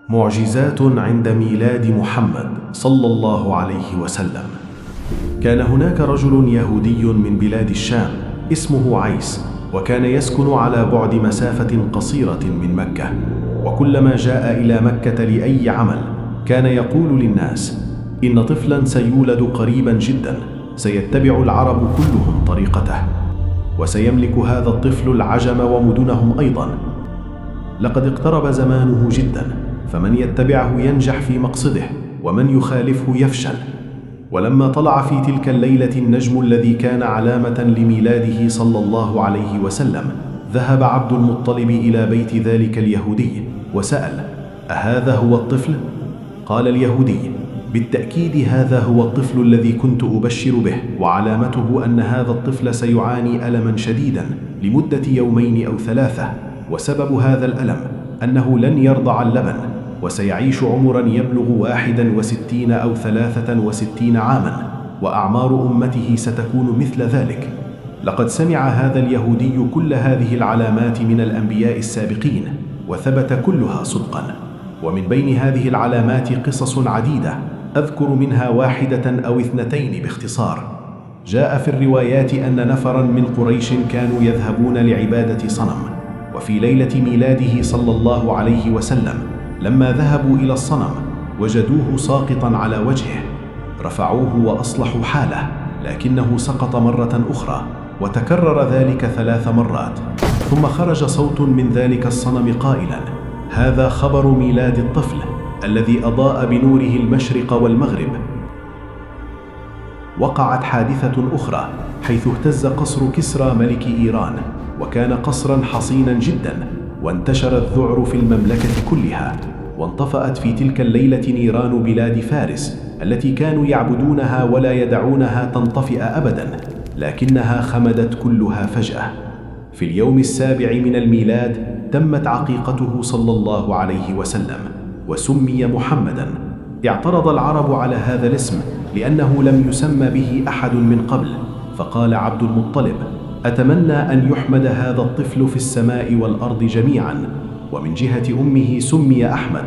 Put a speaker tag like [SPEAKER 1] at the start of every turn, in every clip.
[SPEAKER 1] معجزات عند ميلاد محمد صلى الله عليه وسلم. كان هناك رجل يهودي من بلاد الشام اسمه عيس، وكان يسكن على بعد مسافة قصيرة من مكة، وكلما جاء إلى مكة لأي عمل كان يقول للناس: إن طفلا سيولد قريبا جدا سيتبع العرب كلهم طريقته، وسيملك هذا الطفل العجم ومدنهم أيضا. لقد اقترب زمانه جدا، فمن يتبعه ينجح في مقصده ومن يخالفه يفشل. ولما طلع في تلك الليلة النجم الذي كان علامة لميلاده صلى الله عليه وسلم، ذهب عبد المطلب إلى بيت ذلك اليهودي وسأل: أهذا هو الطفل؟ قال اليهودي: بالتأكيد هذا هو الطفل الذي كنت أبشر به، وعلامته أن هذا الطفل سيعاني ألما شديدا لمدة يومين أو 3، وسبب هذا الألم أنه لن يرضع اللبن، وسيعيش عمرا يبلغ 61 أو 63 عاما، وأعمار أمته ستكون مثل ذلك. لقد سمع هذا اليهودي كل هذه العلامات من الأنبياء السابقين، وثبت كلها صدقا. ومن بين هذه العلامات قصص عديدة، أذكر منها 1 أو 2 باختصار. جاء في الروايات أن نفرا من قريش كانوا يذهبون لعبادة صنم، وفي ليلة ميلاده صلى الله عليه وسلم لما ذهبوا إلى الصنم وجدوه ساقطا على وجهه، رفعوه وأصلحوا حاله، لكنه سقط مرة أخرى، وتكرر ذلك 3 مرات، ثم خرج صوت من ذلك الصنم قائلا: هذا خبر ميلاد الطفل الذي أضاء بنوره المشرق والمغرب. وقعت حادثة أخرى حيث اهتز قصر كسرى ملك إيران، وكان قصرا حصينا جدا، وانتشر الذعر في المملكة كلها، وانطفأت في تلك الليلة نيران بلاد فارس التي كانوا يعبدونها ولا يدعونها تنطفئ أبدا، لكنها خمدت كلها فجأة. في اليوم 7 من الميلاد تمت عقيقته صلى الله عليه وسلم، وسمي محمدا. اعترض العرب على هذا الاسم لأنه لم يسمى به أحد من قبل، فقال عبد المطلب: أتمنى أن يحمد هذا الطفل في السماء والأرض جميعا. ومن جهة أمه سمي أحمد،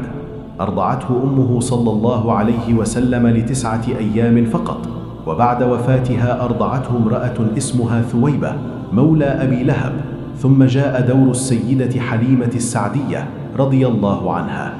[SPEAKER 1] أرضعته أمه صلى الله عليه وسلم ل9 أيام فقط، وبعد وفاتها أرضعته امرأة اسمها ثويبة مولى أبي لهب، ثم جاء دور السيدة حليمة السعدية رضي الله عنها.